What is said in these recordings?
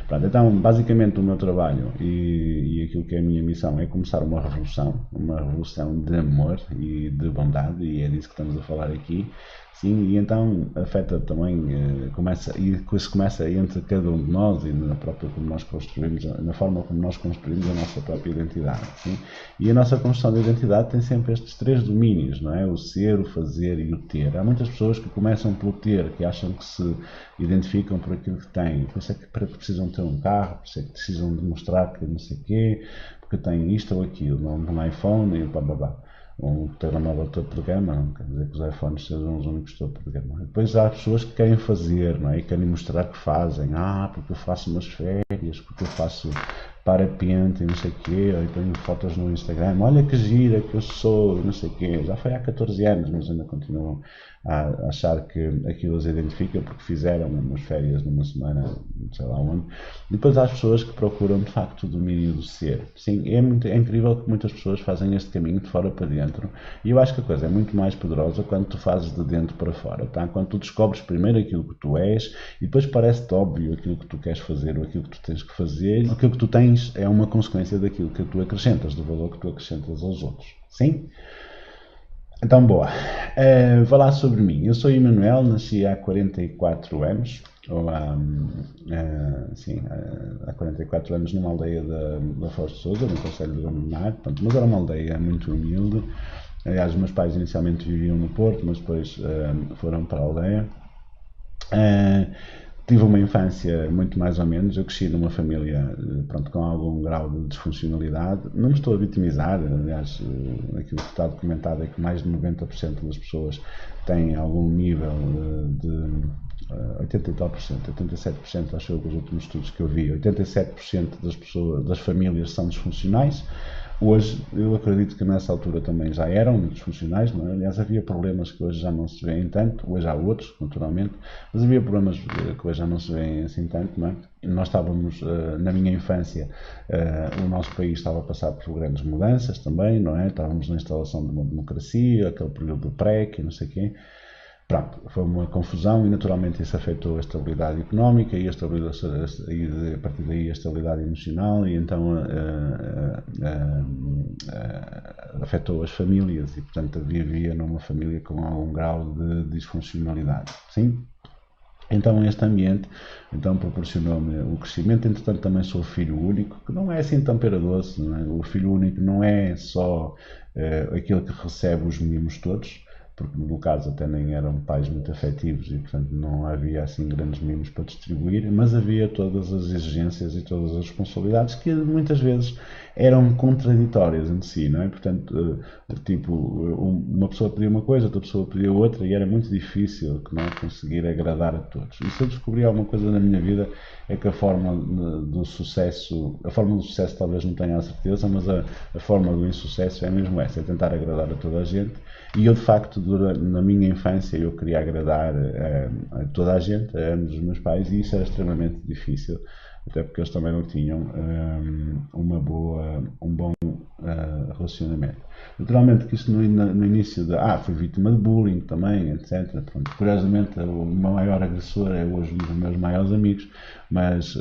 Pronto, então, basicamente o meu trabalho e aquilo que é a minha missão é começar uma revolução de amor e de bondade, e é disso que estamos a falar aqui. Sim, e então afeta também, isso começa entre cada um de nós e na própria como nós construímos, na forma como nós construímos a nossa própria identidade. Sim? E a nossa construção de identidade tem sempre estes três domínios, não é? O ser, o fazer e o ter. Há muitas pessoas que começam pelo ter, que acham que se identificam por aquilo que têm, por isso é que precisam ter um carro, por isso é que precisam demonstrar que não sei o quê, porque têm isto ou aquilo, um iPhone e blá blá blá um telemóvel topo de gama, não quer dizer que os iPhones sejam os únicos topo de gama. Depois há pessoas que querem fazer, não é? E querem mostrar que fazem. Porque eu faço umas férias, porque eu faço parapente e não sei o quê, ou tenho fotos no Instagram, olha que gira que eu sou, não sei o quê. Já foi há 14 anos, mas ainda continuam a achar que aquilo os identifica porque fizeram umas férias numa semana, não sei lá onde. E depois há as pessoas que procuram de facto o domínio do ser. Sim, é incrível que muitas pessoas fazem este caminho de fora para dentro, e eu acho que a coisa é muito mais poderosa quando tu fazes de dentro para fora, tá? Quando tu descobres primeiro aquilo que tu és e depois parece-te óbvio aquilo que tu queres fazer ou aquilo que tu tens que fazer. Aquilo que tu tens é uma consequência daquilo que tu acrescentas, do valor que tu acrescentas aos outros. Sim? Então, boa. Falar sobre mim. Eu sou Emanuel, nasci há 44 anos, ou sim, há 44 anos numa aldeia da Foz de Sousa, no Conselho de Gondomar, mas era uma aldeia muito humilde. Aliás, os meus pais inicialmente viviam no Porto, mas depois foram para a aldeia. Tive uma infância muito mais ou menos. Eu cresci numa família pronto, com algum grau de disfuncionalidade. Não me estou a vitimizar, aliás, aquilo que está documentado é que mais de 90% das pessoas têm algum nível de 80 e tal por cento, 87% acho eu que os últimos estudos que eu vi, 87% das famílias são disfuncionais. Hoje, eu acredito que nessa altura também já eram disfuncionais, não é? Aliás, havia problemas que hoje já não se veem tanto, hoje há outros, naturalmente, mas havia problemas que hoje já não se veem assim tanto, não é? Nós estávamos, na minha infância, o nosso país estava a passar por grandes mudanças também, não é? Estávamos na instalação de uma democracia, aquele período do PREC e não sei o quê. Pronto, foi uma confusão e naturalmente isso afetou a estabilidade económica e a partir daí a estabilidade emocional e então afetou as famílias e portanto vivia numa família com algum grau de disfuncionalidade. Sim? Então este ambiente proporcionou-me o crescimento. Entretanto também sou filho único, que não é assim tão pera doce, não é? O filho único não é só aquele que recebe os mimos todos, porque no caso até nem eram pais muito afetivos e portanto não havia assim grandes mimos para distribuir, mas havia todas as exigências e todas as responsabilidades que muitas vezes eram contraditórias entre si, não é? Portanto, tipo, uma pessoa pedia uma coisa, outra pessoa pedia outra e era muito difícil não é, conseguir agradar a todos. E se eu descobri alguma coisa na minha vida é que a forma do sucesso talvez não tenha a certeza, mas a forma do insucesso é mesmo essa, é tentar agradar a toda a gente. E eu de facto na minha infância eu queria agradar a toda a gente, a ambos os meus pais, e isso era extremamente difícil, até porque eles também não tinham um bom relacionamento. Naturalmente que isto no início fui vítima de bullying também, etc. Pronto, curiosamente o meu maior agressor é hoje um dos meus maiores amigos, mas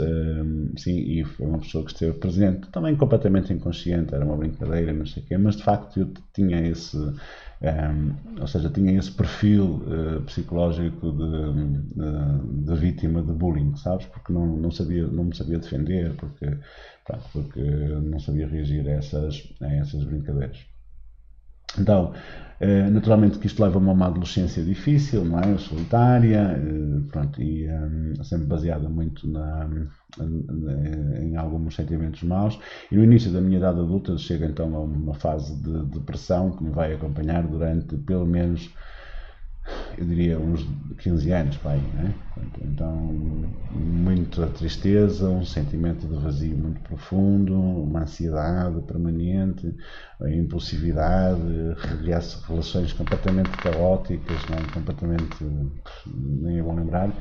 sim, e foi uma pessoa que esteve presente, também completamente inconsciente, era uma brincadeira, não sei o quê, mas de facto eu tinha tinha esse perfil psicológico de vítima de bullying, sabes? Porque não me sabia defender, porque não sabia reagir a essas brincadeiras. Então, naturalmente que isto leva-me a uma adolescência difícil, não é? Solitária, pronto, e sempre baseada muito em alguns sentimentos maus. E no início da minha idade adulta chega então a uma fase de depressão que me vai acompanhar durante pelo menos, eu diria, uns 15 anos, pai, né? Então, muita tristeza, um sentimento de vazio muito profundo, uma ansiedade permanente, a impulsividade, relações completamente caóticas, não? Completamente, nem é bom lembrar,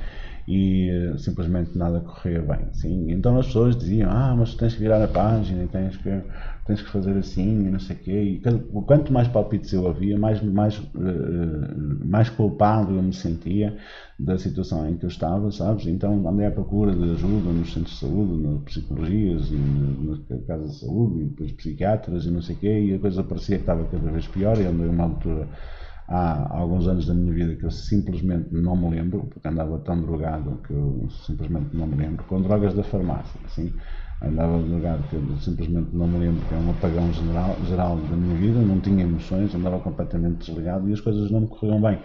e simplesmente nada corria bem. Sim? Então as pessoas diziam, mas tens que virar a página e tens que fazer assim e não sei o quê. E quanto mais palpites eu havia, mais culpado culpado eu me sentia da situação em que eu estava, sabes? Então andei à procura de ajuda nos centros de saúde, nas psicologias e nas casas de saúde e depois psiquiatras e não sei o quê, e a coisa parecia que estava cada vez pior, e andei uma altura há alguns anos da minha vida que eu simplesmente não me lembro, porque andava tão drogado que eu simplesmente não me lembro, com drogas da farmácia, assim, andava drogado que eu simplesmente não me lembro, que é um apagão geral da minha vida, não tinha emoções, andava completamente desligado e as coisas não me corriam bem.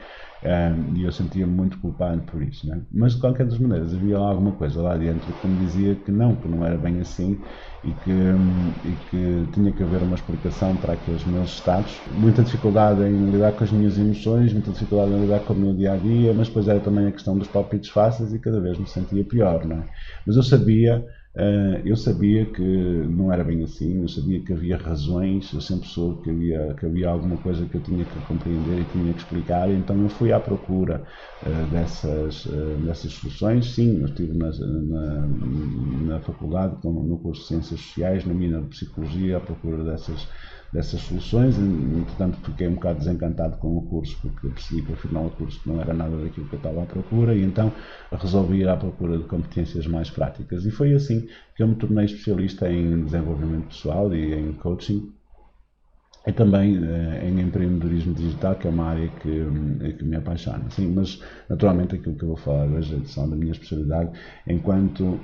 E eu sentia-me muito culpado por isso, né? Mas de qualquer das maneiras havia lá alguma coisa lá dentro que me dizia que não era bem assim e que tinha que haver uma explicação para aqueles meus estados. Muita dificuldade em lidar com as minhas emoções, muita dificuldade em lidar com o meu dia-a-dia, mas depois era também a questão dos palpites fáceis e cada vez me sentia pior, não é? Mas eu sabia que não era bem assim, eu sabia que havia razões, eu sempre soube que havia alguma coisa que eu tinha que compreender e tinha que explicar, e então eu fui à procura dessas soluções. Sim, eu estive na faculdade, no curso de Ciências Sociais, na mina de Psicologia, à procura dessas soluções. Entretanto, fiquei um bocado desencantado com o curso, porque percebi que afinal o curso não era nada daquilo que eu estava à procura, e então resolvi ir à procura de competências mais práticas. E foi assim que eu me tornei especialista em desenvolvimento pessoal e em coaching, e também em empreendedorismo digital, que é uma área que me apaixona. Sim, mas naturalmente aquilo que eu vou falar hoje é só da minha especialidade enquanto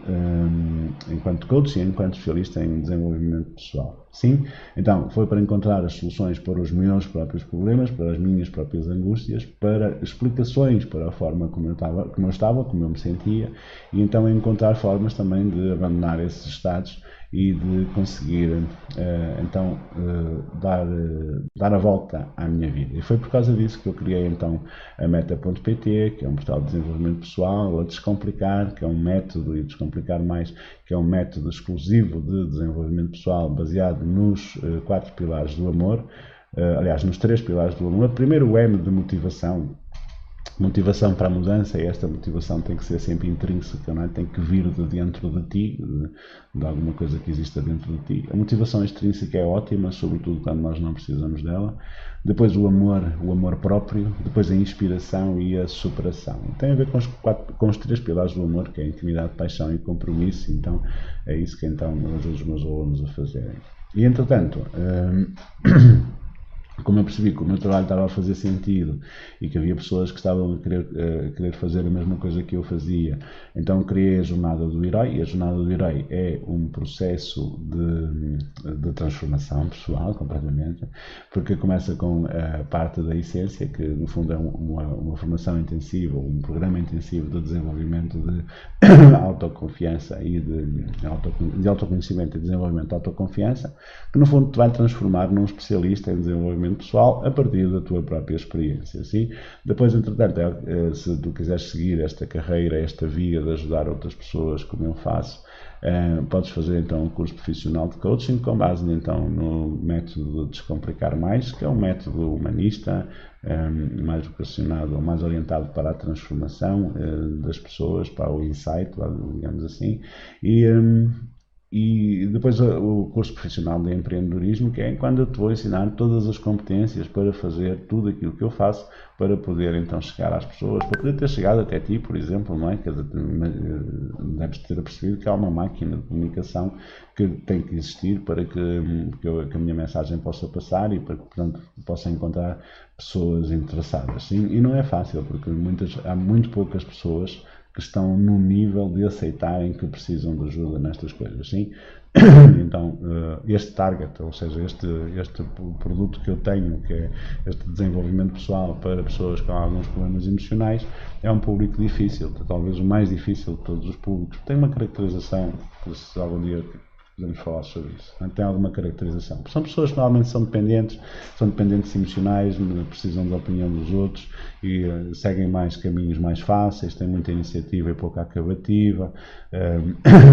coach e enquanto especialista em desenvolvimento pessoal. Sim, então foi para encontrar as soluções para os meus próprios problemas, para as minhas próprias angústias, para explicações para a forma como eu me sentia, e então encontrar formas também de abandonar esses estados e de conseguir dar a volta à minha vida. E foi por causa disso que eu criei então a Meta.pt, que é um portal de desenvolvimento pessoal, a Descomplicar, que é um método, e Descomplicar Mais, que é um método exclusivo de desenvolvimento pessoal baseado nos 4 pilares do amor, aliás, nos 3 pilares do amor. Primeiro o M de motivação para a mudança, e esta motivação tem que ser sempre intrínseca, não é? Tem que vir de dentro de ti, de alguma coisa que exista dentro de ti. A motivação extrínseca é ótima, sobretudo quando nós não precisamos dela. Depois o amor próprio, depois a inspiração e a superação. Tem a ver com os 3 pilares do amor, que é a intimidade, paixão e compromisso. Então é isso que então eu ajudo os meus alunos a fazerem. E entretanto, como eu percebi que o meu trabalho estava a fazer sentido e que havia pessoas que estavam a querer fazer a mesma coisa que eu fazia, então criei a Jornada do Herói. E a Jornada do Herói é um processo de transformação pessoal, completamente, porque começa com a parte da essência, que no fundo é uma formação intensiva, um programa intensivo de desenvolvimento de autoconfiança e de autoconhecimento e desenvolvimento de autoconfiança, que no fundo te vai transformar num especialista em desenvolvimento pessoal a partir da tua própria experiência. Sim? Depois, entretanto, se tu quiseres seguir esta carreira, esta via de ajudar outras pessoas, como eu faço, podes fazer então um curso profissional de coaching com base então no método de Descomplicar Mais, que é um método humanista, mais vocacionado, mais orientado para a transformação das pessoas, para o insight, digamos assim, e depois o curso profissional de empreendedorismo, que é quando eu te vou ensinar todas as competências para fazer tudo aquilo que eu faço, para poder então chegar às pessoas, para poder ter chegado até ti, por exemplo, não é? Deves ter percebido que há uma máquina de comunicação que tem que existir para que a minha mensagem possa passar e para que, portanto, possa encontrar pessoas interessadas. Sim? E não é fácil, porque há muito poucas pessoas que estão no nível de aceitarem que precisam de ajuda nestas coisas, sim? Então, este target, ou seja, este produto que eu tenho, que é este desenvolvimento pessoal para pessoas com alguns problemas emocionais, é um público difícil, talvez o mais difícil de todos os públicos. Tem uma caracterização, se algum dia podemos falar sobre isso. Tem alguma caracterização. São pessoas que normalmente são dependentes emocionais, precisam da opinião dos outros e seguem mais caminhos mais fáceis, têm muita iniciativa e pouca acabativa.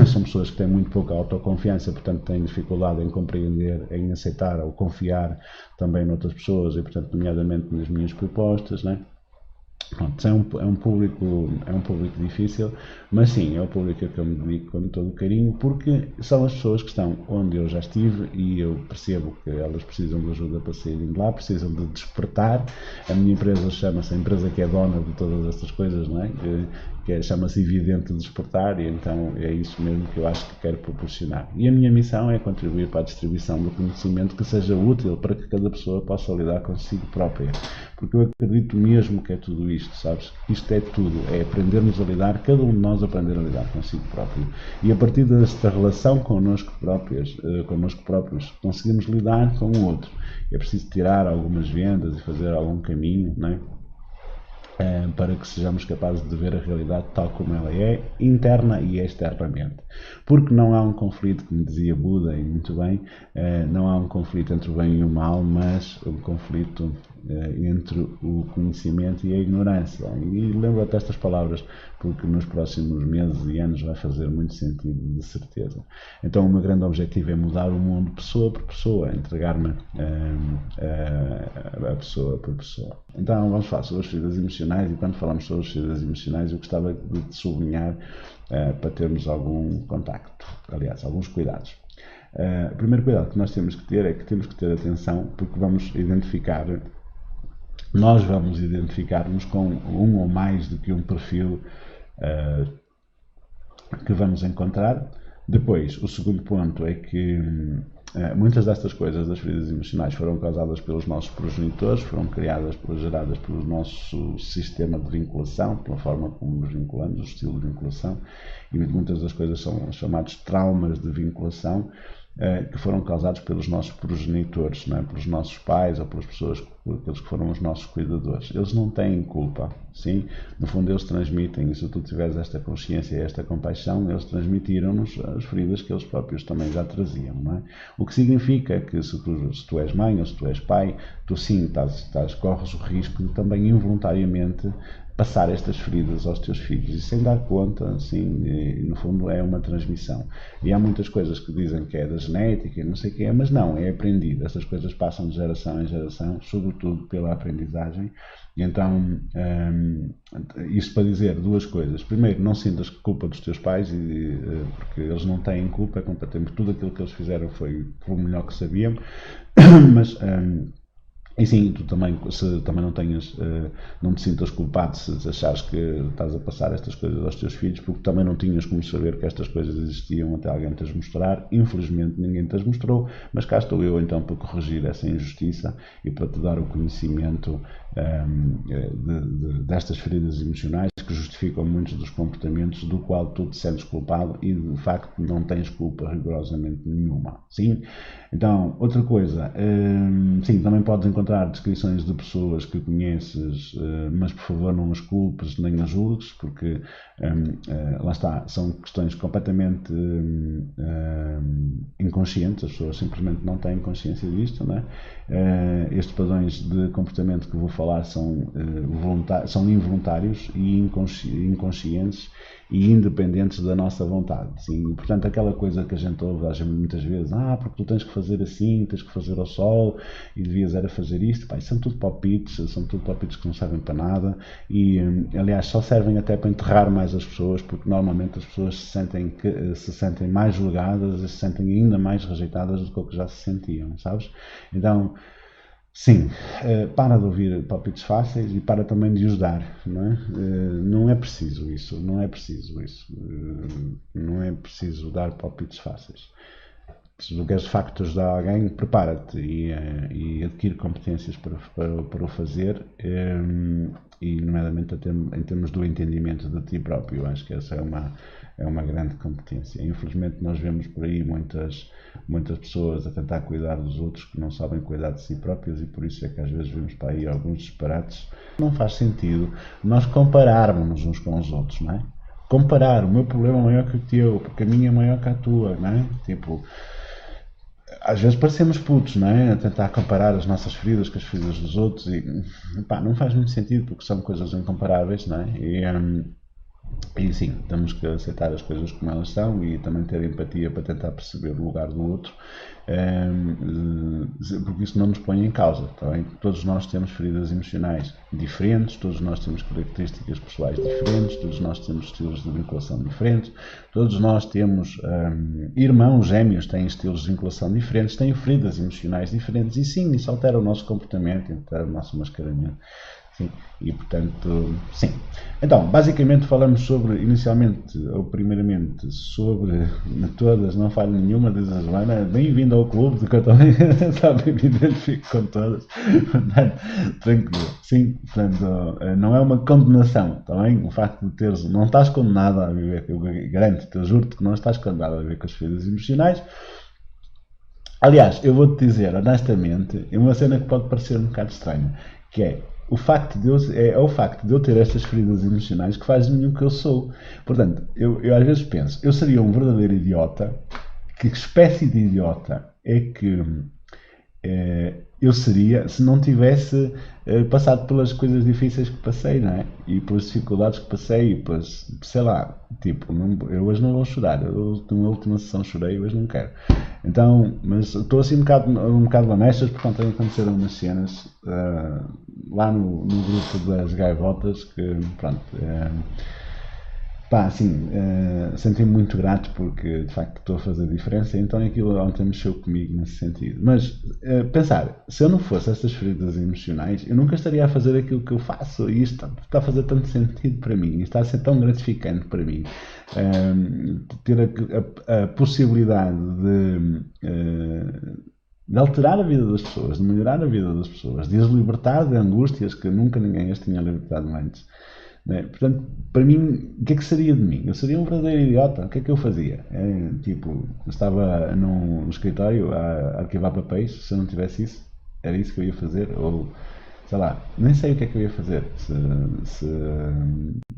São pessoas que têm muito pouca autoconfiança, portanto têm dificuldade em compreender, em aceitar ou confiar também noutras pessoas e, portanto, nomeadamente nas minhas propostas, né? Pronto, é um público difícil, mas sim, é o público a que eu me dedico com todo o carinho, porque são as pessoas que estão onde eu já estive e eu percebo que elas precisam de ajuda para saírem de lá, precisam de despertar. A minha empresa chama-se a empresa que é dona de todas estas coisas, não é? Chama-se Evidente Despertar, e então é isso mesmo que eu acho que quero proporcionar. E a minha missão é contribuir para a distribuição do conhecimento que seja útil para que cada pessoa possa lidar consigo própria. Porque eu acredito mesmo que é tudo isto, sabes? Isto é tudo, é aprendermos a lidar, cada um de nós aprender a lidar consigo próprio. E a partir desta relação connosco próprios, conseguimos lidar com o outro. É preciso tirar algumas vendas e fazer algum caminho, não é? Para que sejamos capazes de ver a realidade tal como ela é, interna e externamente. Porque não há um conflito, como dizia Buda, e muito bem, não há um conflito entre o bem e o mal, mas um conflito entre o conhecimento e a ignorância. E lembra-te estas palavras, porque nos próximos meses e anos vai fazer muito sentido, de certeza. Então o meu grande objetivo é mudar o mundo pessoa por pessoa, entregar-me a pessoa por pessoa. Então vamos falar sobre as feridas emocionais, e quando falamos sobre as feridas emocionais eu gostava de sublinhar para termos algum contacto, aliás, alguns cuidados. O primeiro cuidado que nós temos que ter é que temos que ter atenção, porque nós vamos identificar-nos com um ou mais do que um perfil que vamos encontrar. Depois, o segundo ponto é que muitas destas coisas, das feridas emocionais, foram causadas pelos nossos progenitores, foram geradas pelo nosso sistema de vinculação, pela forma como nos vinculamos, o estilo de vinculação, e muitas das coisas são chamados traumas de vinculação, que foram causados pelos nossos progenitores, não é? Pelos nossos pais ou pelas pessoas, aqueles que foram os nossos cuidadores. Eles não têm culpa, sim? No fundo eles transmitem, e se tu tiveres esta consciência e esta compaixão, eles transmitiram-nos as feridas que eles próprios também já traziam, não é? O que significa que se tu és mãe ou se tu és pai, tu sim corres o risco de também involuntariamente passar estas feridas aos teus filhos, e sem dar conta, assim, no fundo é uma transmissão. E há muitas coisas que dizem que é da genética e não sei o que é, mas não, é aprendido. Estas coisas passam de geração em geração, sobretudo pela aprendizagem. E então, isto para dizer duas coisas. Primeiro, não sintas culpa dos teus pais, porque eles não têm culpa, é completamente tudo aquilo que eles fizeram foi o melhor que sabiam, mas e sim, tu também, se também não te sintas culpado se achares que estás a passar estas coisas aos teus filhos, porque também não tinhas como saber que estas coisas existiam até alguém te as mostrar. Infelizmente ninguém te as mostrou, mas cá estou eu então para corrigir essa injustiça e para te dar o conhecimento destas feridas emocionais que justificam muitos dos comportamentos do qual tu te sentes culpado e de facto não tens culpa rigorosamente nenhuma. Sim? Então, outra coisa, sim, também podes encontrar descrições de pessoas que conheces, mas por favor não as culpes nem as julgues, porque lá está, são questões completamente inconscientes, as pessoas simplesmente não têm consciência disto, não é? Estes padrões de comportamento que vou falar são involuntários e inconscientes e independentes da nossa vontade. Sim? Portanto, aquela coisa que a gente ouve muitas vezes, porque tu tens que fazer assim, tens que fazer ao sol e devias era fazer isto, são tudo palpites que não servem para nada e, aliás, só servem até para enterrar mais as pessoas, porque normalmente as pessoas se sentem mais julgadas e se sentem ainda mais rejeitadas do que o que já se sentiam, sabes? Então, sim, para de ouvir palpites fáceis e para também de os dar, não é? Não é preciso isso, não é preciso dar palpites fáceis. Se tu queres de facto ajudar alguém, prepara-te e adquire competências para o fazer, e nomeadamente em termos do entendimento de ti próprio. Eu acho que essa é uma grande competência. Infelizmente nós vemos por aí muitas pessoas a tentar cuidar dos outros que não sabem cuidar de si próprios, e por isso é que às vezes vemos para aí alguns disparates. Não faz sentido nós compararmos uns com os outros, não é? Comparar, o meu problema é maior que o teu, porque a minha é maior que a tua, não é? Tipo, às vezes parecemos putos, não é? A tentar comparar as nossas feridas com as feridas dos outros, e não faz muito sentido, porque são coisas incomparáveis, não é? E sim, temos que aceitar as coisas como elas são e também ter empatia para tentar perceber o lugar do outro, porque isso não nos põe em causa. Tá bem? Todos nós temos feridas emocionais diferentes, todos nós temos características pessoais diferentes, todos nós temos estilos de vinculação diferentes, todos nós temos irmãos gêmeos, têm estilos de vinculação diferentes, têm feridas emocionais diferentes e sim, isso altera o nosso comportamento, altera o nosso mascaramento. Sim, e portanto, sim. Então, basicamente falamos sobre, inicialmente, ou primeiramente, sobre todas, não falho nenhuma, diz a Joana, bem-vindo ao clube, de que eu também me identifico com todas, portanto, tranquilo, sim, portanto, não é uma condenação, também, o facto de teres, não estás condenado a viver, eu garanto-te, eu juro-te que não estás condenado a viver com as feridas emocionais. Aliás, eu vou-te dizer, honestamente, é uma cena que pode parecer um bocado estranha, que é o facto de eu ter estas feridas emocionais que faz de mim o que eu sou. Portanto, eu às vezes penso, eu seria um verdadeiro idiota. Que espécie de idiota é que eu seria se não tivesse passado pelas coisas difíceis que passei, não é? E pelas dificuldades que passei, e pelas, sei lá, tipo, não, eu hoje não vou chorar, eu na última sessão chorei, hoje não quero. Então, mas estou assim um bocado honestas, porque ontem aconteceram umas cenas lá no grupo das gaivotas que, pronto, pá, assim, senti-me muito grato porque de facto estou a fazer diferença, então aquilo ontem mexeu comigo nesse sentido. Mas pensar, se eu não fosse essas feridas emocionais, eu nunca estaria a fazer aquilo que eu faço e isto está a fazer tanto sentido para mim, isto está a ser tão gratificante para mim. Ter a possibilidade de alterar a vida das pessoas, de melhorar a vida das pessoas, de as libertar de angústias que nunca ninguém as tinha libertado antes. Né? Portanto, para mim, o que é que seria de mim? Eu seria um verdadeiro idiota. O que é que eu fazia? Tipo, estava num escritório a arquivar papéis. Se eu não tivesse isso, era isso que eu ia fazer. Ou, sei lá, nem sei o que é que eu ia fazer se,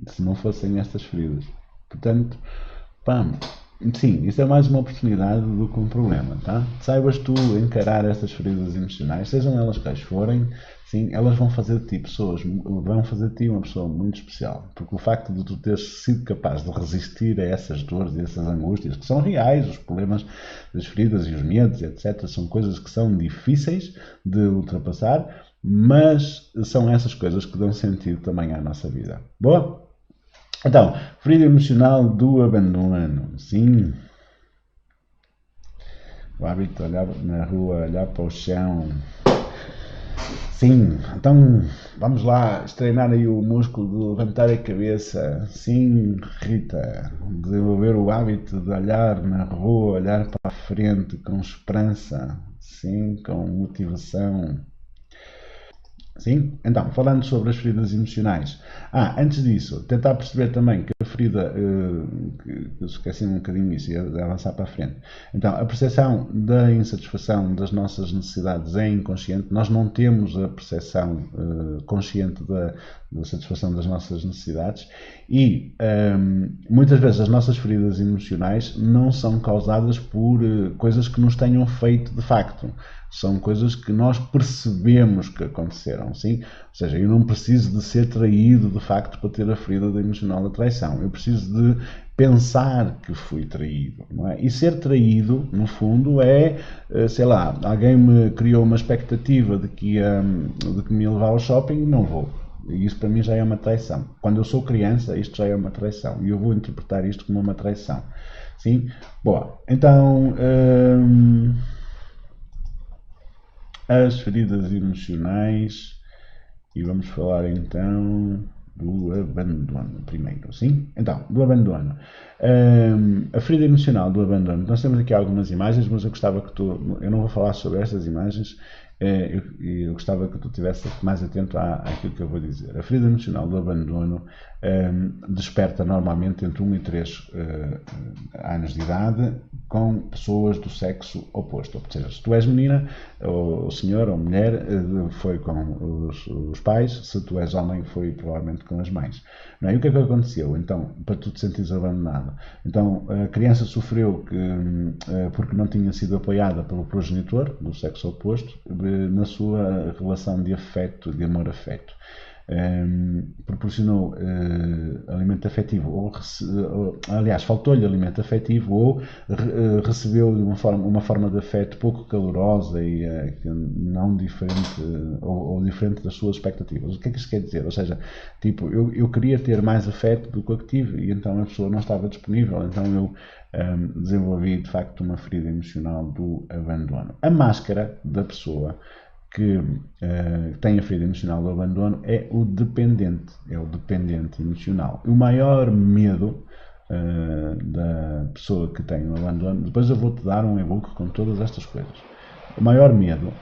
se não fossem estas feridas. Portanto, pá, sim, isso é mais uma oportunidade do que um problema, tá? Saibas tu encarar estas feridas emocionais, sejam elas quais forem, sim, elas vão fazer de ti vão fazer de ti uma pessoa muito especial, porque o facto de tu teres sido capaz de resistir a essas dores e essas angústias, que são reais, os problemas das feridas e os medos, etc., são coisas que são difíceis de ultrapassar, mas são essas coisas que dão sentido também à nossa vida. Boa? Então, ferida emocional do abandono. Sim. O hábito de olhar na rua, olhar para o chão. Sim. Então, vamos lá, treinar aí o músculo de levantar a cabeça. Sim, Rita. Desenvolver o hábito de olhar na rua, olhar para a frente com esperança. Sim, com motivação. Sim? Então, falando sobre as feridas emocionais. Antes disso, tentar perceber também que a ferida, que eu esqueci um bocadinho isso, ia avançar para a frente. Então, a percepção da insatisfação das nossas necessidades é inconsciente. Nós não temos a percepção consciente da satisfação das nossas necessidades e muitas vezes as nossas feridas emocionais não são causadas por coisas que nos tenham feito de facto. São coisas que nós percebemos que aconteceram, sim? Ou seja, eu não preciso de ser traído de facto para ter a ferida da emocional da traição. Eu preciso de pensar que fui traído, não é? E ser traído, no fundo, é, sei lá, alguém me criou uma expectativa de que me ia levar ao shopping e não vou. E isso para mim já é uma traição. Quando eu sou criança, isto já é uma traição. E eu vou interpretar isto como uma traição. Sim? Boa. Então... as feridas emocionais e vamos falar então do abandono primeiro, sim? Então, do abandono. A ferida emocional do abandono, nós temos aqui algumas imagens, mas eu gostava que eu não vou falar sobre estas imagens, eu gostava que tu estivesse mais atento àquilo que eu vou dizer. A ferida emocional do abandono desperta normalmente entre 1 e 3 anos de idade com pessoas do sexo oposto. Ou seja, se tu és menina, ou senhor ou mulher, foi com os pais, se tu és homem, foi provavelmente com as mães. Não é? E o que é que aconteceu? Então, para tu te sentires abandonado. Então, a criança sofreu porque não tinha sido apoiada pelo progenitor do sexo oposto na sua relação de afeto, de amor-afeto. proporcionou alimento afetivo, aliás, faltou-lhe alimento afetivo, ou recebeu de uma forma de afeto pouco calorosa e não diferente, ou diferente das suas expectativas. O que é que isto quer dizer? Ou seja, tipo, eu queria ter mais afeto do que o que tive, e então a pessoa não estava disponível, então eu desenvolvi de facto uma ferida emocional do abandono. A máscara da pessoa que tem a ferida emocional do abandono é o dependente emocional. O maior medo da pessoa que tem o abandono, depois eu vou-te dar um e-book com todas estas coisas. O maior medo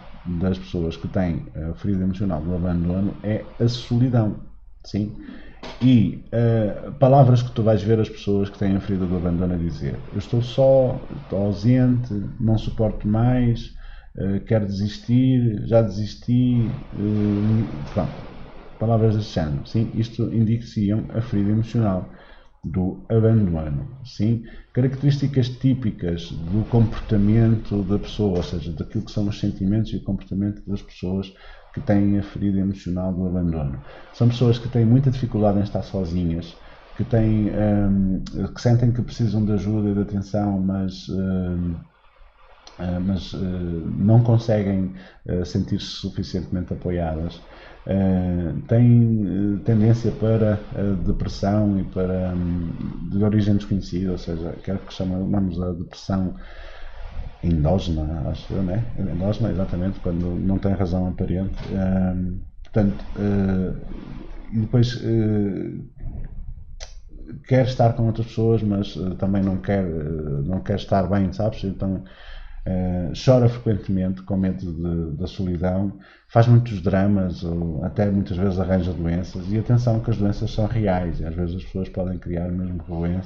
das pessoas que têm a ferida emocional do abandono é a solidão, sim? E palavras que tu vais ver as pessoas que têm a ferida do abandono a dizer: eu estou só, estou ausente, não suporto mais, quero desistir, já desisti, pronto, palavras desse género, sim? Isto indiciam a ferida emocional do abandono, sim? Características típicas do comportamento da pessoa, ou seja, daquilo que são os sentimentos e o comportamento das pessoas que têm a ferida emocional do abandono. São pessoas que têm muita dificuldade em estar sozinhas, que sentem que precisam de ajuda e de atenção, mas não conseguem sentir-se suficientemente apoiadas, têm tendência para depressão e para de origem desconhecida, ou seja, aquela que chamamos a depressão endógena, acho eu, né? Endógena, exatamente, quando não tem razão aparente. Portanto, e depois quer estar com outras pessoas, mas também não quer estar bem, sabes? Então chora frequentemente com medo da solidão, faz muitos dramas, ou até muitas vezes arranja doenças. E atenção que as doenças são reais, e às vezes as pessoas podem criar mesmo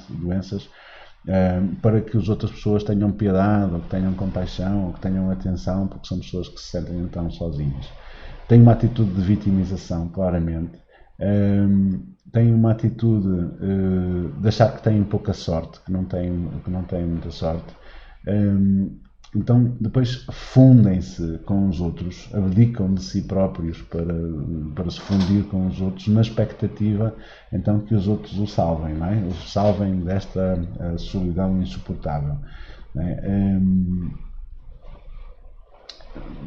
doenças para que as outras pessoas tenham piedade, ou que tenham compaixão, ou que tenham atenção, porque são pessoas que se sentem então sozinhas. Tem uma atitude de vitimização, claramente. Tem uma atitude de achar que têm pouca sorte, que não têm muita sorte. Então, depois fundem-se com os outros, abdicam de si próprios para se fundir com os outros, na expectativa então que os outros o salvem, não é? Os salvem desta solidão insuportável. Não é?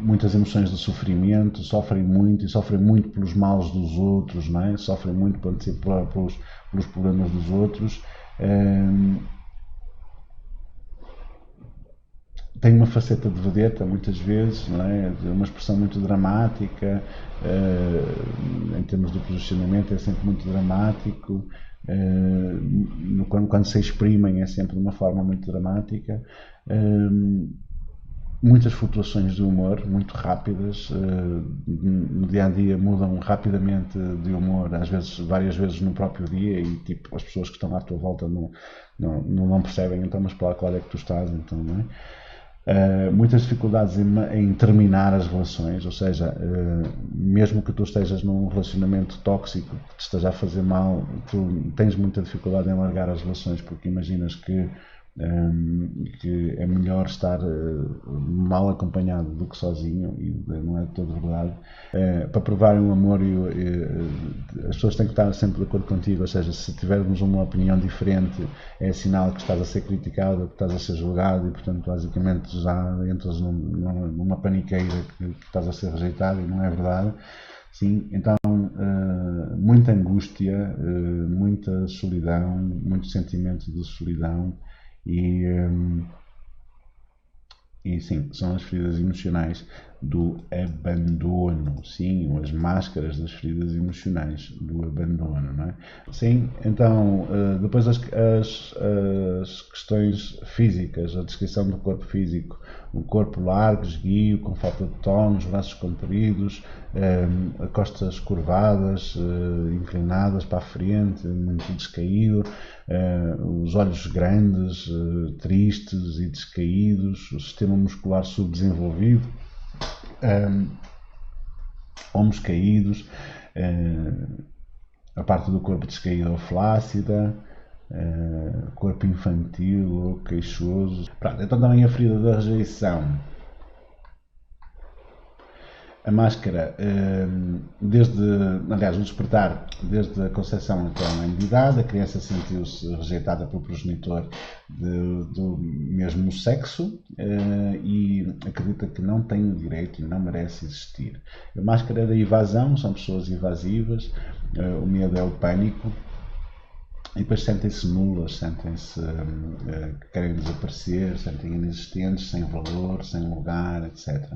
Muitas emoções de sofrimento, sofrem muito pelos males dos outros, não é? Sofrem muito pelos problemas dos outros. Tem uma faceta de vedeta muitas vezes, não é? Uma expressão muito dramática, em termos de posicionamento é sempre muito dramático, quando se exprimem é sempre de uma forma muito dramática, muitas flutuações de humor muito rápidas, no dia a dia mudam rapidamente de humor, às vezes várias vezes no próprio dia, e tipo as pessoas que estão à tua volta não percebem, então mas para qual é que tu estás, então, não é? Muitas dificuldades em terminar as relações, ou seja, mesmo que tu estejas num relacionamento tóxico que te esteja a fazer mal, tu tens muita dificuldade em largar as relações porque imaginas que é melhor estar mal acompanhado do que sozinho, e não é de toda verdade. Para provar um amor, as pessoas têm que estar sempre de acordo contigo, ou seja, se tivermos uma opinião diferente é sinal que estás a ser criticado, que estás a ser julgado, e portanto basicamente já entras numa paniqueira que estás a ser rejeitado, e não é verdade. Sim, então muita angústia, muita solidão, muito sentimento de solidão. E sim, são as feridas emocionais do abandono, sim, as máscaras das feridas emocionais do abandono, não é? Sim, então, depois as questões físicas, a descrição do corpo físico: um corpo largo, esguio, com falta de tono, os braços compridos, costas curvadas, inclinadas para a frente, muito descaído, os olhos grandes, tristes e descaídos, o sistema muscular subdesenvolvido, ombros caídos, a parte do corpo descaída ou flácida, corpo infantil ou queixoso. Pronto, então também a ferida da rejeição. A máscara, aliás, o despertar, desde a concepção até a maioridade, a criança sentiu-se rejeitada pelo progenitor do mesmo sexo e acredita que não tem o direito e não merece existir. A máscara é da evasão, são pessoas evasivas, o medo é o pânico. E depois sentem-se nulas, sentem-se que querem desaparecer, sentem inexistentes, sem valor, sem lugar, etc.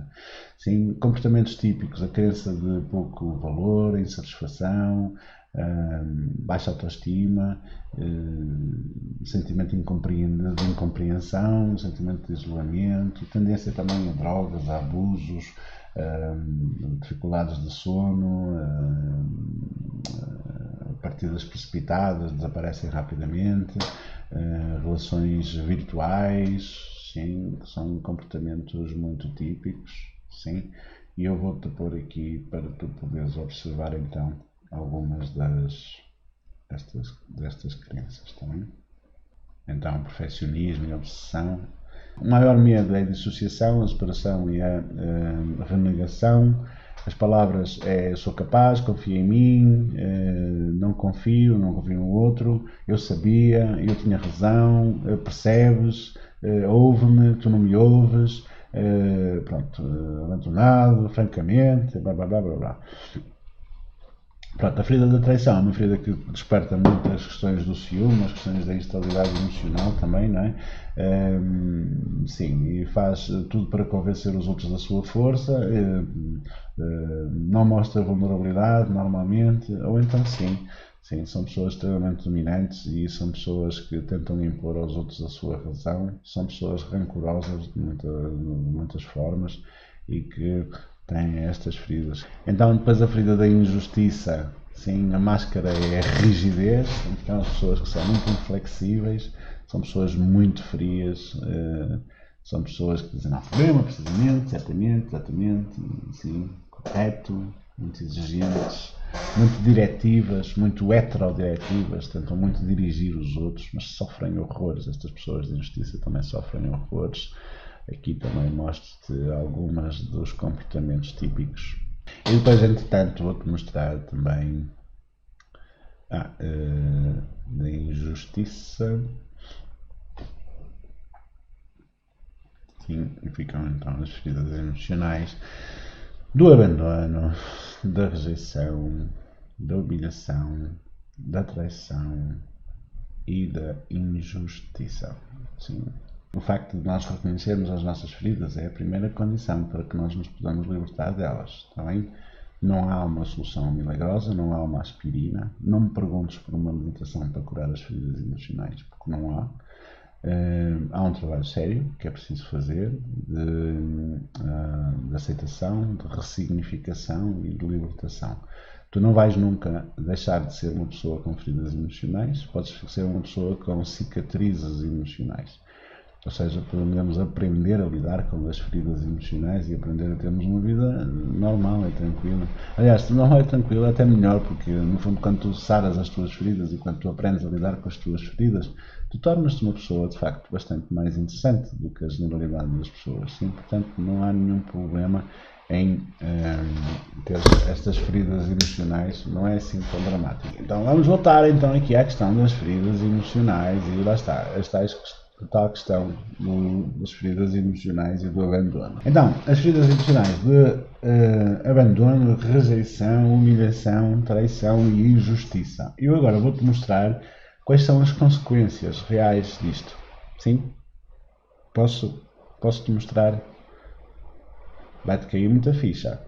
Sim, comportamentos típicos, a crença de pouco valor, insatisfação, baixa autoestima, sentimento de incompreensão, sentimento de isolamento, tendência também a drogas, a abusos, dificuldades de sono, partidas precipitadas, desaparecem rapidamente, relações virtuais, sim, que são comportamentos muito típicos, sim, e eu vou-te pôr aqui para tu poderes observar então algumas destas crenças, também. Então, perfeccionismo e obsessão. O maior medo é a dissociação, a separação e a renegação. As palavras é sou capaz, confia em mim, não confio no outro, eu sabia, eu tinha razão, percebes, ouve-me, tu não me ouves, pronto, abandonado, francamente, blá blá blá blá blá. Pronto, a ferida da traição é uma ferida que desperta muitas questões do ciúme, as questões da instabilidade emocional também, não é? Sim, e faz tudo para convencer os outros da sua força, não mostra vulnerabilidade normalmente, ou então sim, são pessoas extremamente dominantes e são pessoas que tentam impor aos outros a sua razão, são pessoas rancorosas de muitas formas e que têm estas feridas. Então depois a ferida da injustiça, sim, a máscara é a rigidez, então as pessoas que são muito inflexíveis, são pessoas muito frias, são pessoas que dizem não há problema, precisamente, exatamente, sim, correto, muito exigentes, muito diretivas, muito heterodiretivas, tentam muito dirigir os outros, mas sofrem horrores. Estas pessoas de injustiça também sofrem horrores. Aqui também mostro-te algumas dos comportamentos típicos. E depois, entretanto, vou-te mostrar também da injustiça. Sim, e ficam então as feridas emocionais do abandono, da rejeição, da humilhação, da traição e da injustiça. Sim. O facto de nós reconhecermos as nossas feridas é a primeira condição para que nós nos podamos libertar delas, está bem? Não há uma solução milagrosa, não há uma aspirina. Não me perguntes por uma meditação para curar as feridas emocionais, porque não há. Há um trabalho sério que é preciso fazer de aceitação, de ressignificação e de libertação. Tu não vais nunca deixar de ser uma pessoa com feridas emocionais, podes ser uma pessoa com cicatrizes emocionais. Ou seja, podemos aprender a lidar com as feridas emocionais e aprender a termos uma vida normal e tranquila. Aliás, se não é tranquila, é até melhor, porque no fundo, quando tu saras as tuas feridas e quando tu aprendes a lidar com as tuas feridas, tu tornas-te uma pessoa, de facto, bastante mais interessante do que a generalidade das pessoas. Sim, portanto, não há nenhum problema em ter estas feridas emocionais, não é assim tão dramático. Então, vamos voltar então aqui à questão das feridas emocionais e lá está, a tal questão das feridas emocionais e do abandono. Então, as feridas emocionais de abandono, rejeição, humilhação, traição e injustiça. Eu agora vou-te mostrar quais são as consequências reais disto. Sim? Posso-te mostrar? Vai-te cair muita ficha.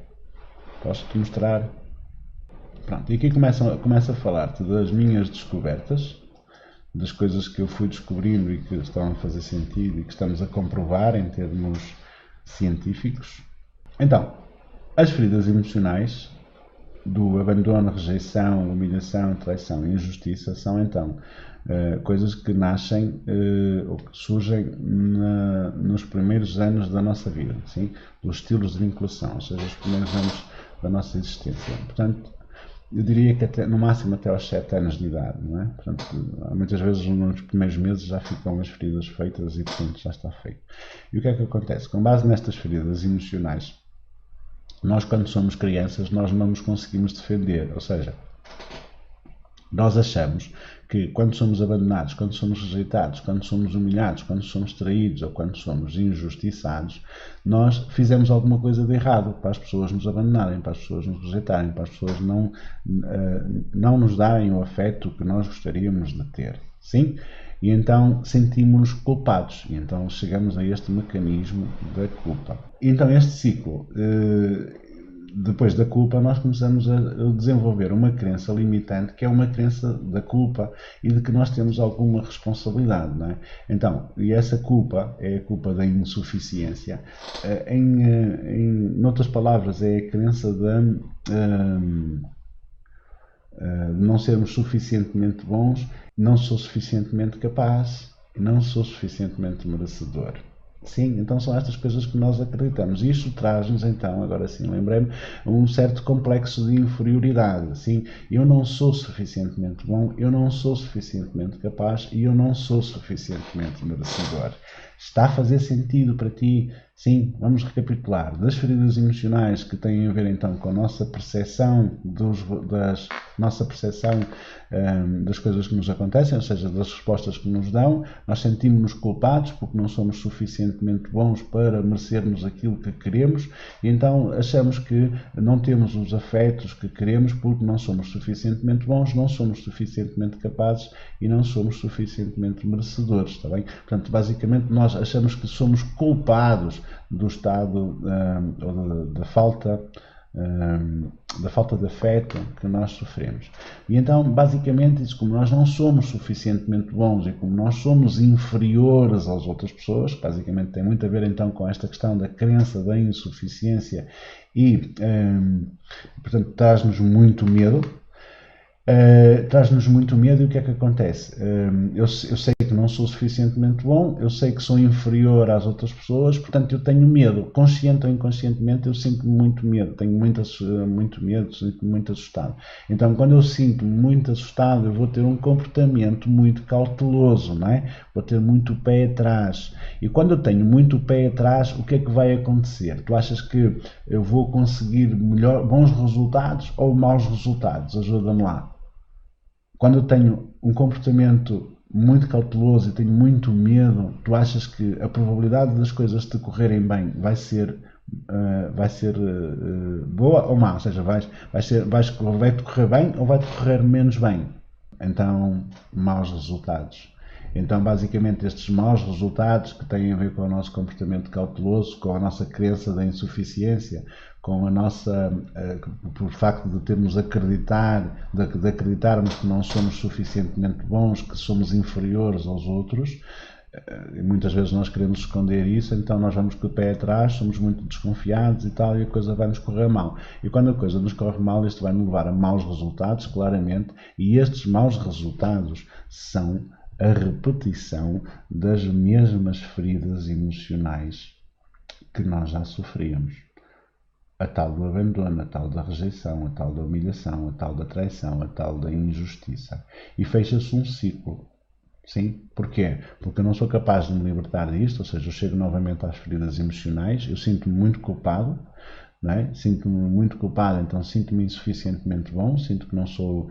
Posso-te mostrar? Pronto, e aqui começo a falar-te das minhas descobertas, das coisas que eu fui descobrindo e que estão a fazer sentido e que estamos a comprovar em termos científicos. Então, as feridas emocionais do abandono, rejeição, humilhação, traição e injustiça são então coisas que nascem ou que surgem nos primeiros anos da nossa vida, sim? Dos estilos de vinculação, ou seja, os primeiros anos da nossa existência. Portanto, eu diria que no máximo até aos 7 anos de idade, não é? Portanto, muitas vezes nos primeiros meses já ficam as feridas feitas e portanto já está feito. E o que é que acontece? Com base nestas feridas emocionais, Nós, quando somos crianças, nós não nos conseguimos defender, ou seja, nós achamos que quando somos abandonados, quando somos rejeitados, quando somos humilhados, quando somos traídos ou quando somos injustiçados, nós fizemos alguma coisa de errado para as pessoas nos abandonarem, para as pessoas nos rejeitarem, para as pessoas não nos darem o afeto que nós gostaríamos de ter. Sim? E então sentimos-nos culpados. E então chegamos a este mecanismo da culpa. E então este ciclo, depois da culpa, nós começamos a desenvolver uma crença limitante, que é uma crença da culpa e de que nós temos alguma responsabilidade, não é? Então, e essa culpa é a culpa da insuficiência. Em outras palavras, é a crença de não sermos suficientemente bons, não sou suficientemente capaz, não sou suficientemente merecedor. Sim, então são estas coisas que nós acreditamos. E isto traz-nos, então, agora sim, lembrei-me, um certo complexo de inferioridade. Sim, eu não sou suficientemente bom, eu não sou suficientemente capaz e eu não sou suficientemente merecedor. Está a fazer sentido para ti? Sim, vamos recapitular. Das feridas emocionais que têm a ver então com a nossa percepção das coisas que nos acontecem, ou seja, das respostas que nos dão, nós sentimos-nos culpados porque não somos suficientemente bons para merecermos aquilo que queremos e então achamos que não temos os afetos que queremos porque não somos suficientemente bons, não somos suficientemente capazes e não somos suficientemente merecedores, está bem? Portanto, basicamente nós achamos que somos culpados do estado da falta de afeto que nós sofremos. E então, basicamente, isso, como nós não somos suficientemente bons e como nós somos inferiores às outras pessoas, basicamente tem muito a ver então com esta questão da crença da insuficiência e, portanto, traz-nos muito medo. Traz-nos muito medo e o que é que acontece? Eu sei que não sou suficientemente bom, eu sei que sou inferior às outras pessoas, portanto eu tenho medo, consciente ou inconscientemente eu sinto muito medo, tenho muito medo, sinto-me muito assustado. Então quando eu sinto-me muito assustado eu vou ter um comportamento muito cauteloso, não é? Vou ter muito pé atrás. E quando eu tenho muito pé atrás, o que é que vai acontecer? Tu achas que eu vou conseguir bons resultados ou maus resultados? Ajuda-me lá. Quando eu tenho um comportamento muito cauteloso e tenho muito medo, tu achas que a probabilidade das coisas te correrem bem vai ser boa ou má? Ou seja, vai-te correr bem ou vai-te correr menos bem? Então, maus resultados. Então, basicamente, estes maus resultados que têm a ver com o nosso comportamento cauteloso, com a nossa crença da insuficiência, com a nossa, por facto de termos de acreditarmos que não somos suficientemente bons, que somos inferiores aos outros, e muitas vezes nós queremos esconder isso, então nós vamos com o pé atrás, somos muito desconfiados e tal, e a coisa vai nos correr mal. E quando a coisa nos corre mal, isto vai nos levar a maus resultados, claramente, e estes maus resultados são a repetição das mesmas feridas emocionais que nós já sofríamos. A tal do abandono, a tal da rejeição, a tal da humilhação, a tal da traição, a tal da injustiça. E fecha-se um ciclo. Sim? Porquê? Porque eu não sou capaz de me libertar disto, ou seja, eu chego novamente às feridas emocionais, eu sinto-me muito culpado, não é? Sinto-me muito culpado, então sinto-me insuficientemente bom, sinto que não sou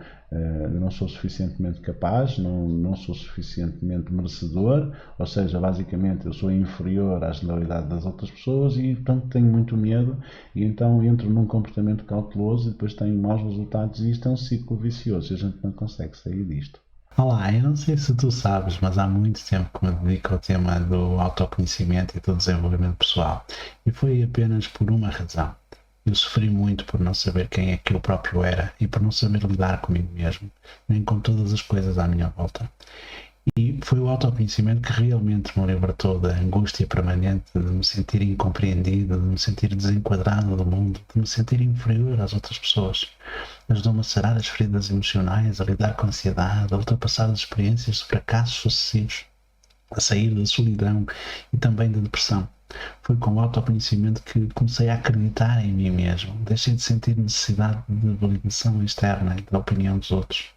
suficientemente capaz, não sou suficientemente merecedor, ou seja, basicamente eu sou inferior à generalidade das outras pessoas e, portanto, tenho muito medo e então entro num comportamento cauteloso e depois tenho maus resultados e isto é um ciclo vicioso e a gente não consegue sair disto. Olá, eu não sei se tu sabes, mas há muito tempo que me dedico ao tema do autoconhecimento e do desenvolvimento pessoal. E foi apenas por uma razão. Eu sofri muito por não saber quem é que eu próprio era e por não saber lidar comigo mesmo, nem com todas as coisas à minha volta. E foi o autoconhecimento que realmente me libertou da angústia permanente de me sentir incompreendido, de me sentir desenquadrado do mundo, de me sentir inferior às outras pessoas. Ajudou-me a sarar as feridas emocionais, a lidar com a ansiedade, a ultrapassar as experiências de fracassos sucessivos, a sair da solidão e também da depressão. Foi com o autoconhecimento que comecei a acreditar em mim mesmo. Deixei de sentir necessidade de validação externa e da opinião dos outros.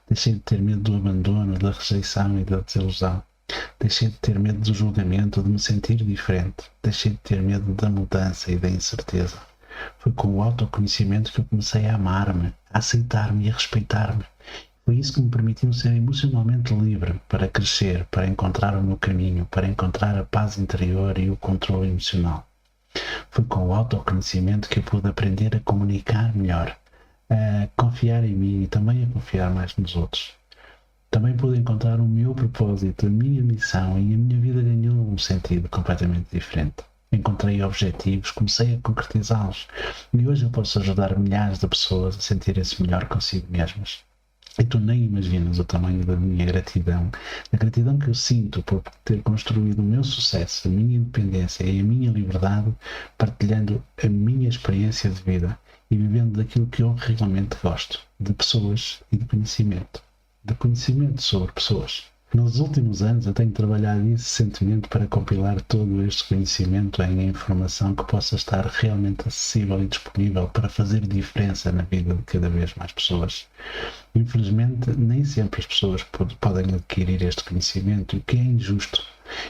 Deixei de ter medo do abandono, da rejeição e da desilusão. Deixei de ter medo do julgamento, de me sentir diferente. Deixei de ter medo da mudança e da incerteza. Foi com o autoconhecimento que eu comecei a amar-me, a aceitar-me e a respeitar-me. Foi isso que me permitiu ser emocionalmente livre para crescer, para encontrar o meu caminho, para encontrar a paz interior e o controle emocional. Foi com o autoconhecimento que eu pude aprender a comunicar melhor, a confiar em mim e também a confiar mais nos outros. Também pude encontrar o meu propósito, a minha missão, e a minha vida ganhou um sentido completamente diferente. Encontrei objetivos, comecei a concretizá-los, e hoje eu posso ajudar milhares de pessoas a sentirem-se melhor consigo mesmas. E tu nem imaginas o tamanho da minha gratidão, a gratidão que eu sinto por ter construído o meu sucesso, a minha independência e a minha liberdade, partilhando a minha experiência de vida e vivendo daquilo que eu realmente gosto, de pessoas e de conhecimento sobre pessoas. Nos últimos anos eu tenho trabalhado incessantemente para compilar todo este conhecimento em informação que possa estar realmente acessível e disponível para fazer diferença na vida de cada vez mais pessoas. Infelizmente, nem sempre as pessoas podem adquirir este conhecimento, o que é injusto.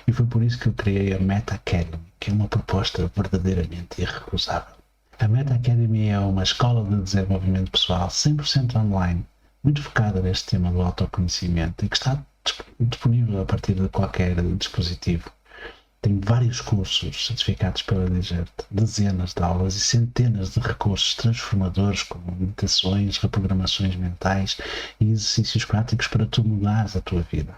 E foi por isso que eu criei a Meta Academy, que é uma proposta verdadeiramente irrecusável. A Meta Academy é uma escola de desenvolvimento pessoal 100% online, muito focada neste tema do autoconhecimento e que está disponível a partir de qualquer dispositivo. Tem vários cursos certificados pela Digert, dezenas de aulas e centenas de recursos transformadores como meditações, reprogramações mentais e exercícios práticos para tu mudares a tua vida.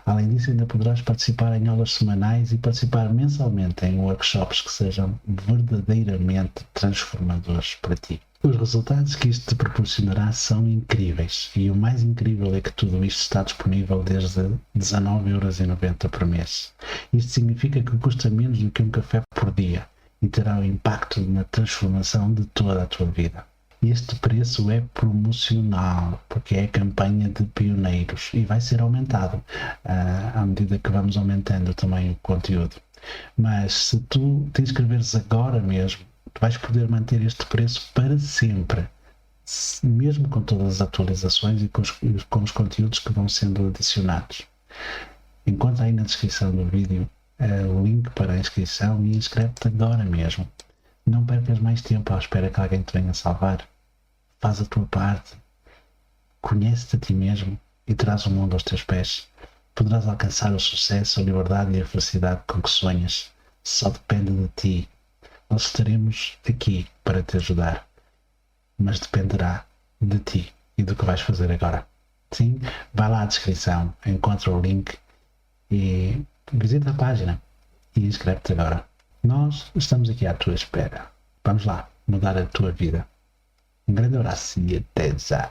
Além disso, ainda poderás participar em aulas semanais e participar mensalmente em workshops que sejam verdadeiramente transformadores para ti. Os resultados que isto te proporcionará são incríveis, e o mais incrível é que tudo isto está disponível desde 19,90€ por mês. Isto significa que custa menos do que um café por dia e terá um impacto na transformação de toda a tua vida. Este preço é promocional, porque é a campanha de pioneiros e vai ser aumentado à medida que vamos aumentando também o conteúdo. Mas se tu te inscreveres agora mesmo, tu vais poder manter este preço para sempre, mesmo com todas as atualizações e com os conteúdos que vão sendo adicionados. Encontra aí na descrição do vídeo o link para a inscrição e inscreve-te agora mesmo. Não percas mais tempo à espera que alguém te venha salvar. Faz a tua parte, conhece-te a ti mesmo e traz o mundo aos teus pés. Poderás alcançar o sucesso, a liberdade e a felicidade com que sonhas. Só depende de ti. Nós estaremos aqui para te ajudar, mas dependerá de ti e do que vais fazer agora. Sim, vai lá à descrição, encontra o link e visita a página e inscreve-te agora. Nós estamos aqui à tua espera. Vamos lá, mudar a tua vida. Um grande abraço e até já!